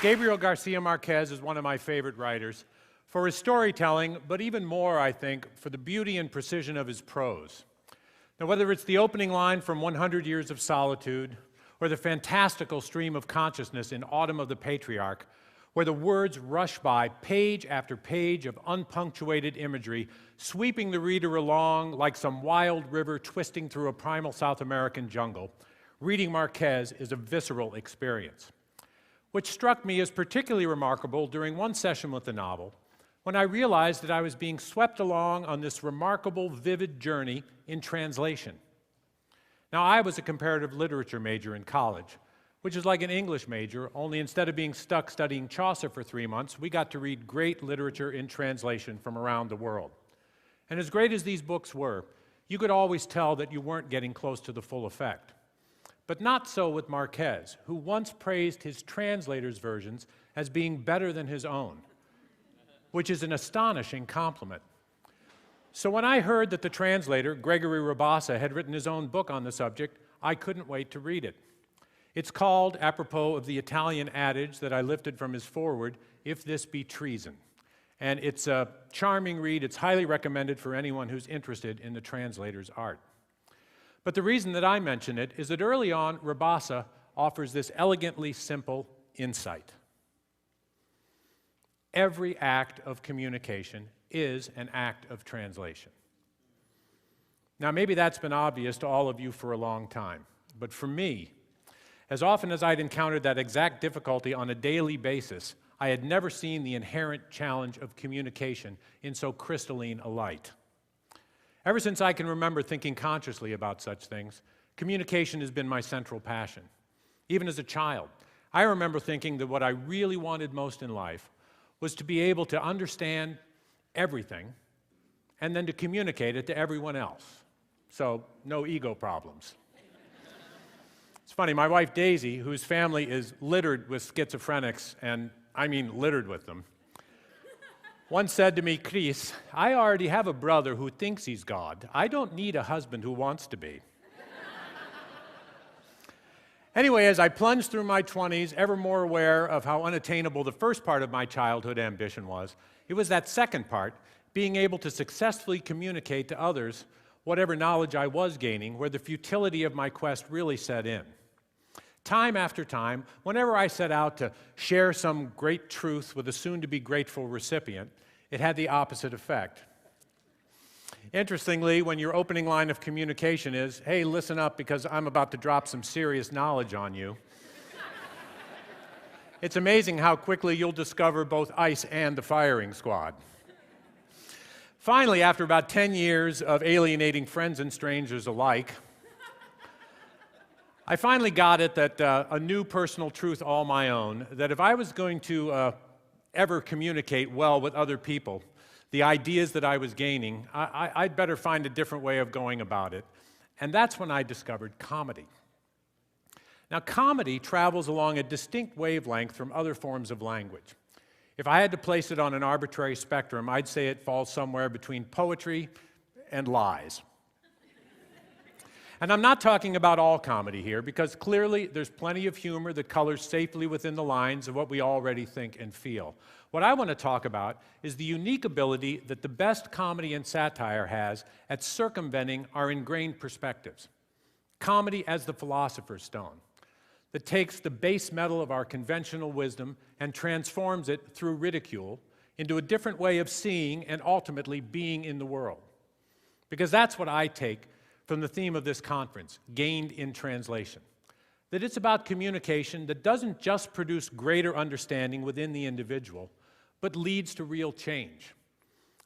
Gabriel Garcia Marquez is one of my favorite writers for his storytelling, but even more, I think, for the beauty and precision of his prose. Now, whether it's the opening line from 100 Years of Solitude, or the fantastical stream of consciousness in Autumn of the Patriarch, where the words rush by page after page of unpunctuated imagery, sweeping the reader along like some wild river twisting through a primal South American jungle, reading Marquez is a visceral experience. Which struck me as particularly remarkable during one session with the novel, when I realized that I was being swept along on this remarkable, vivid journey in translation. Now, I was a comparative literature major in college, which is like an English major, only instead of being stuck studying Chaucer for 3 months, we got to read great literature in translation from around the world. And as great as these books were, you could always tell that you weren't getting close to the full effect. But not so with Marquez, who once praised his translator's versions as being better than his own, which is an astonishing compliment. So when I heard that the translator, Gregory Rabassa, had written his own book on the subject, I couldn't wait to read it. It's called, apropos of the Italian adage that I lifted from his foreword, If This Be Treason. And it's a charming read. It's highly recommended for anyone who's interested in the translator's art. But the reason that I mention it is that early on, Rabassa offers this elegantly simple insight. Every act of communication is an act of translation. Now, maybe that's been obvious to all of you for a long time, but for me, as often as I'd encountered that exact difficulty on a daily basis, I had never seen the inherent challenge of communication in so crystalline a light. Ever since I can remember thinking consciously about such things, communication has been my central passion. Even as a child, I remember thinking that what I really wanted most in life was to be able to understand everything and then to communicate it to everyone else. So, no ego problems. It's funny, my wife Daisy, whose family is littered with schizophrenics, and I mean littered with them, once said to me, Chris, I already have a brother who thinks he's God. I don't need a husband who wants to be. Anyway, as I plunged through my 20s, ever more aware of how unattainable the first part of my childhood ambition was, it was that second part, being able to successfully communicate to others whatever knowledge I was gaining, where the futility of my quest really set in. Time after time, whenever I set out to share some great truth with a soon-to-be grateful recipient, it had the opposite effect. Interestingly, when your opening line of communication is, hey, listen up because I'm about to drop some serious knowledge on you, it's amazing how quickly you'll discover both ice and the firing squad. Finally, after about 10 years of alienating friends and strangers alike, I finally got it that a new personal truth all my own, that if I was going to ever communicate well with other people, the ideas that I was gaining, I'd better find a different way of going about it. And that's when I discovered comedy. Now, comedy travels along a distinct wavelength from other forms of language. If I had to place it on an arbitrary spectrum, I'd say it falls somewhere between poetry and lies. And I'm not talking about all comedy here, because clearly there's plenty of humor that colors safely within the lines of what we already think and feel. What I want to talk about is the unique ability that the best comedy and satire has at circumventing our ingrained perspectives. Comedy as the philosopher's stone, that takes the base metal of our conventional wisdom and transforms it through ridicule into a different way of seeing and ultimately being in the world. Because that's what I take from the theme of this conference, gained in translation. That it's about communication that doesn't just produce greater understanding within the individual, but leads to real change,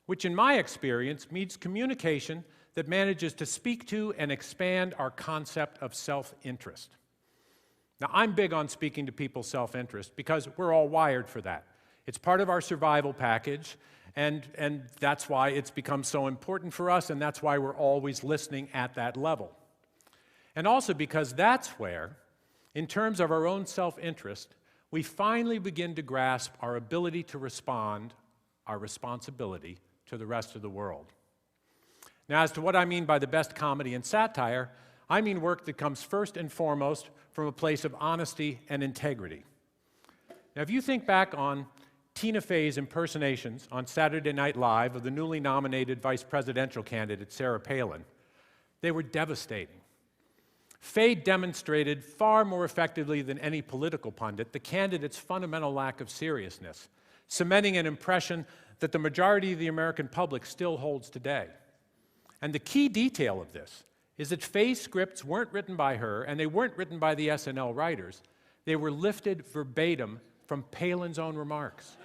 which in my experience means communication that manages to speak to and expand our concept of self-interest. Now, I'm big on speaking to people's self-interest because we're all wired for that. It's part of our survival package, and that's why it's become so important for us, and that's why we're always listening at that level. And also because that's where, in terms of our own self-interest, we finally begin to grasp our ability to respond, our responsibility to the rest of the world. Now, as to what I mean by the best comedy and satire, I mean work that comes first and foremost from a place of honesty and integrity. Now, if you think back on Tina Fey's impersonations on Saturday Night Live of the newly nominated vice presidential candidate Sarah Palin, they were devastating. Fey demonstrated far more effectively than any political pundit the candidate's fundamental lack of seriousness, cementing an impression that the majority of the American public still holds today. And the key detail of this is that Fey's scripts weren't written by her, and they weren't written by the SNL writers. They were lifted verbatim from Palin's own remarks.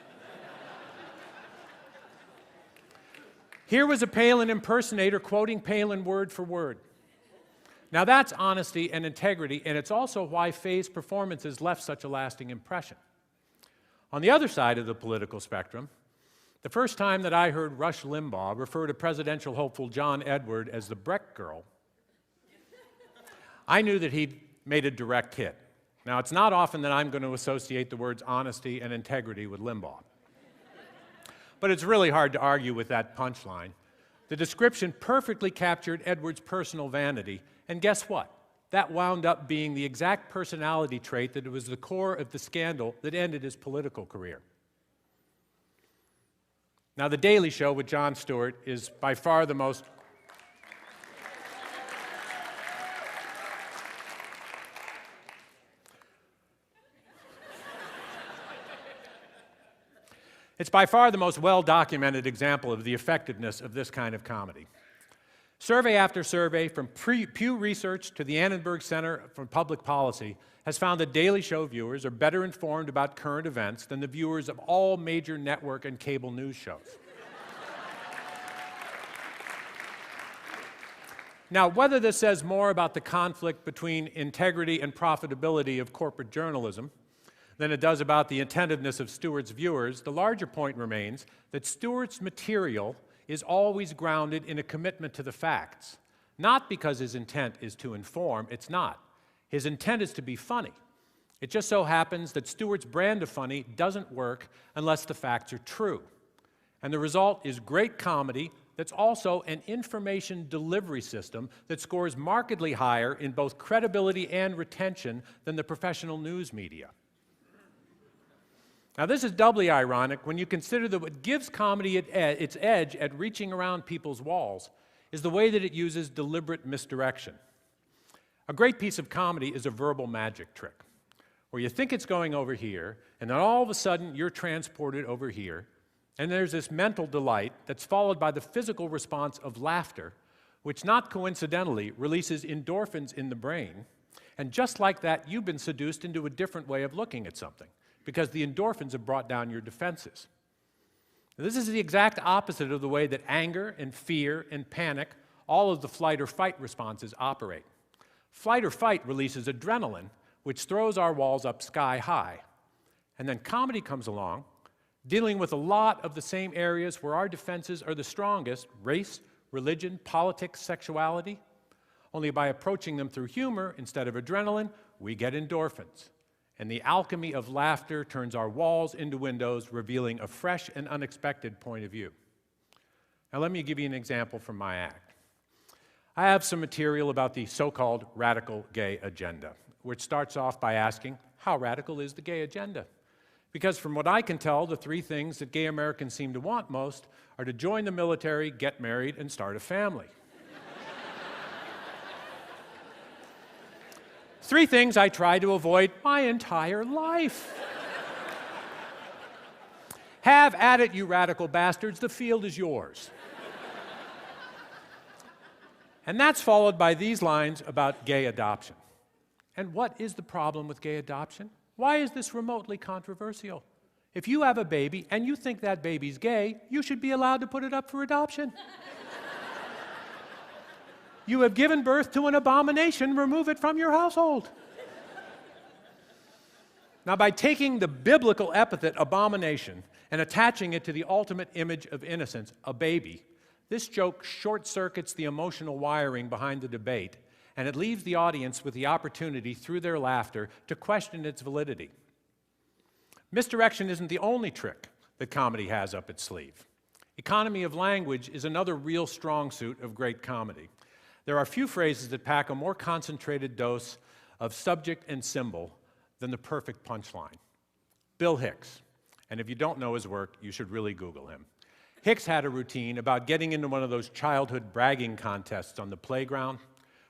Here was a Palin impersonator quoting Palin word for word. Now that's honesty and integrity, and it's also why Fey's performances left such a lasting impression. On the other side of the political spectrum, the first time that I heard Rush Limbaugh refer to presidential hopeful John Edward as the Breck Girl, I knew that he'd made a direct hit. Now, it's not often that I'm going to associate the words honesty and integrity with Limbaugh. But it's really hard to argue with that punchline. The description perfectly captured Edward's personal vanity, and guess what? That wound up being the exact personality trait that was the core of the scandal that ended his political career. Now, The Daily Show with Jon Stewart is by far the most It's by far the most well-documented example of the effectiveness of this kind of comedy. Survey after survey, from Pew Research to the Annenberg Center for Public Policy, has found that Daily Show viewers are better informed about current events than the viewers of all major network and cable news shows. Now, whether this says more about the conflict between integrity and profitability of corporate journalism than it does about the attentiveness of Stewart's viewers, the larger point remains that Stewart's material is always grounded in a commitment to the facts. Not because his intent is to inform, it's not. His intent is to be funny. It just so happens that Stewart's brand of funny doesn't work unless the facts are true. And the result is great comedy that's also an information delivery system that scores markedly higher in both credibility and retention than the professional news media. Now, this is doubly ironic when you consider that what gives comedy its edge at reaching around people's walls is the way that it uses deliberate misdirection. A great piece of comedy is a verbal magic trick, where you think it's going over here, and then all of a sudden you're transported over here, and there's this mental delight that's followed by the physical response of laughter, which not coincidentally releases endorphins in the brain, and just like that, you've been seduced into a different way of looking at something, because the endorphins have brought down your defenses. Now, this is the exact opposite of the way that anger and fear and panic, all of the flight or fight responses, operate. Flight or fight releases adrenaline, which throws our walls up sky high. And then comedy comes along, dealing with a lot of the same areas where our defenses are the strongest: race, religion, politics, sexuality. Only by approaching them through humor instead of adrenaline, we get endorphins. And the alchemy of laughter turns our walls into windows, revealing a fresh and unexpected point of view. Now, let me give you an example from my act. I have some material about the so-called radical gay agenda, which starts off by asking, how radical is the gay agenda? Because from what I can tell, the three things that gay Americans seem to want most are to join the military, get married, and start a family. Three things I try to avoid my entire life. Have at it, you radical bastards. The field is yours. And that's followed by these lines about gay adoption. And what is the problem with gay adoption? Why is this remotely controversial? If you have a baby and you think that baby's gay, you should be allowed to put it up for adoption. You have given birth to an abomination, remove it from your household. Now, by taking the biblical epithet abomination and attaching it to the ultimate image of innocence, a baby, this joke short-circuits the emotional wiring behind the debate, and it leaves the audience with the opportunity, through their laughter, to question its validity. Misdirection isn't the only trick that comedy has up its sleeve. Economy of language is another real strong suit of great comedy. There are few phrases that pack a more concentrated dose of subject and symbol than the perfect punchline. Bill Hicks. And if you don't know his work, you should really Google him. Hicks had a routine about getting into one of those childhood bragging contests on the playground,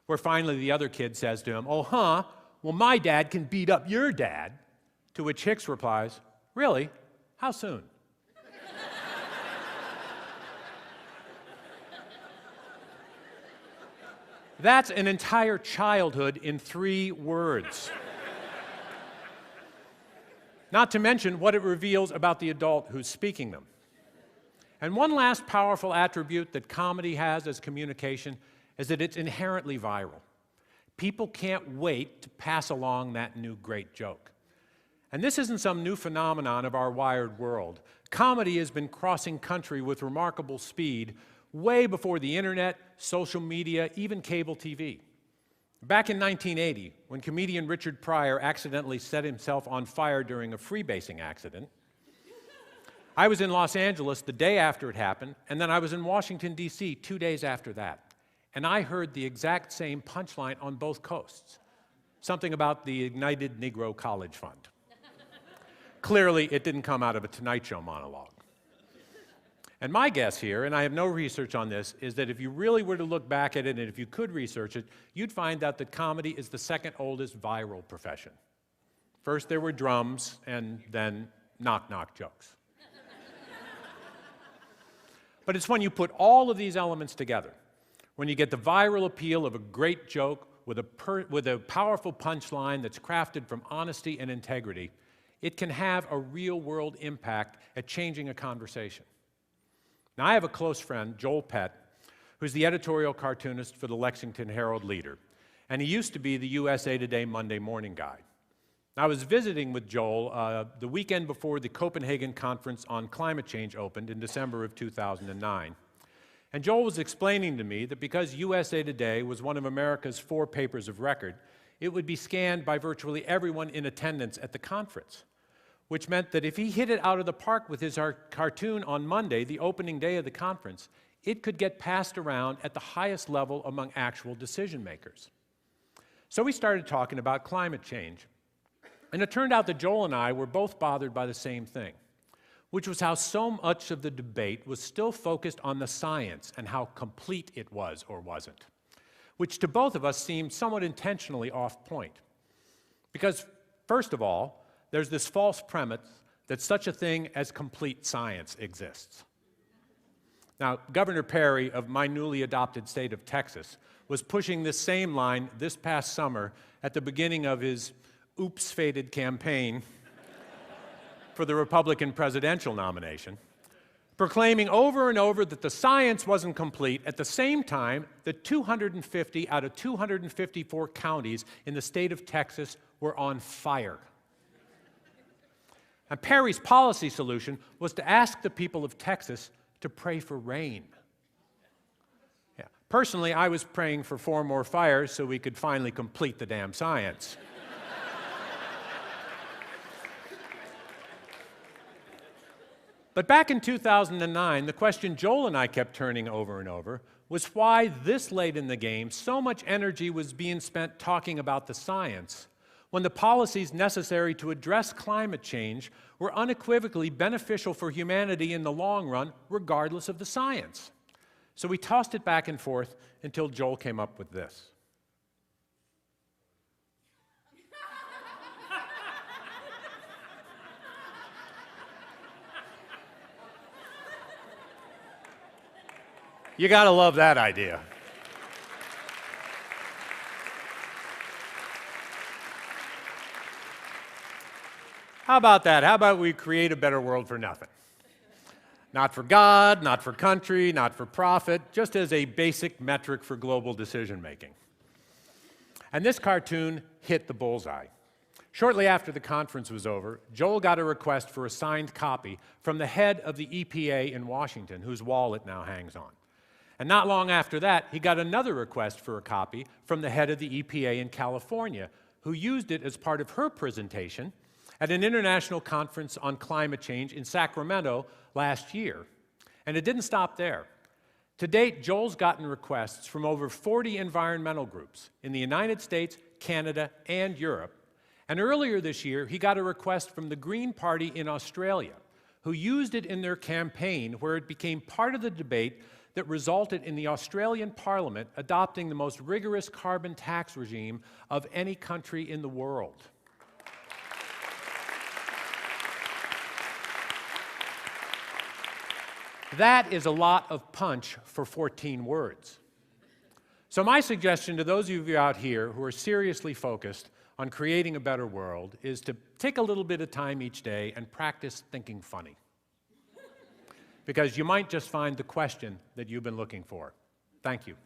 where finally the other kid says to him, "Oh, huh? Well, my dad can beat up your dad." To which Hicks replies, "Really? How soon?" That's an entire childhood in 3 words. Not to mention what it reveals about the adult who's speaking them. And one last powerful attribute that comedy has as communication is that it's inherently viral. People can't wait to pass along that new great joke. And this isn't some new phenomenon of our wired world. Comedy has been crossing country with remarkable speed way before the internet, social media, even cable TV. Back in 1980, when comedian Richard Pryor accidentally set himself on fire during a freebasing accident, I was in Los Angeles the day after it happened, and then I was in Washington, D.C. 2 days after that. And I heard the exact same punchline on both coasts, something about the Ignited Negro College Fund. Clearly, it didn't come out of a Tonight Show monologue. And my guess here, and I have no research on this, is that if you really were to look back at it and if you could research it, you'd find out that comedy is the second oldest viral profession. First there were drums, and then knock-knock jokes. But it's when you put all of these elements together, when you get the viral appeal of a great joke with a powerful punchline that's crafted from honesty and integrity, it can have a real-world impact at changing a conversation. Now, I have a close friend, Joel Pett, who's the editorial cartoonist for the Lexington Herald-Leader, and he used to be the USA Today Monday Morning Guy. I was visiting with Joel the weekend before the Copenhagen Conference on Climate Change opened in December of 2009. And Joel was explaining to me that because USA Today was one of America's 4 papers of record, it would be scanned by virtually everyone in attendance at the conference, which meant that if he hit it out of the park with his cartoon on Monday, the opening day of the conference, it could get passed around at the highest level among actual decision makers. So we started talking about climate change. And it turned out that Joel and I were both bothered by the same thing, which was how so much of the debate was still focused on the science and how complete it was or wasn't, which to both of us seemed somewhat intentionally off point. Because, first of all, there's this false premise that such a thing as complete science exists. Now, Governor Perry of my newly adopted state of Texas was pushing this same line this past summer at the beginning of his oops-fated campaign for the Republican presidential nomination, proclaiming over and over that the science wasn't complete at the same time that 250 out of 254 counties in the state of Texas were on fire. And Perry's policy solution was to ask the people of Texas to pray for rain. Yeah. Personally, I was praying for 4 more fires so we could finally complete the damn science. But back in 2009, the question Joel and I kept turning over and over was why this late in the game so much energy was being spent talking about the science when the policies necessary to address climate change were unequivocally beneficial for humanity in the long run, regardless of the science. So we tossed it back and forth until Joel came up with this. You gotta love that idea. How about that? How about we create a better world for nothing? Not for God, not for country, not for profit, just as a basic metric for global decision making. And this cartoon hit the bullseye. Shortly after the conference was over, Joel got a request for a signed copy from the head of the EPA in Washington, whose wall it now hangs on. And not long after that, he got another request for a copy from the head of the EPA in California, who used it as part of her presentation at an international conference on climate change in Sacramento last year. And it didn't stop there. To date, Joel's gotten requests from over 40 environmental groups in the United States, Canada, and Europe, And earlier this year, he got a request from the Green Party in Australia, who used it in their campaign, where it became part of the debate that resulted in the Australian Parliament adopting the most rigorous carbon tax regime of any country in the world. That is a lot of punch for 14 words. So my suggestion to those of you out here who are seriously focused on creating a better world is to take a little bit of time each day and practice thinking funny. Because you might just find the question that you've been looking for. Thank you.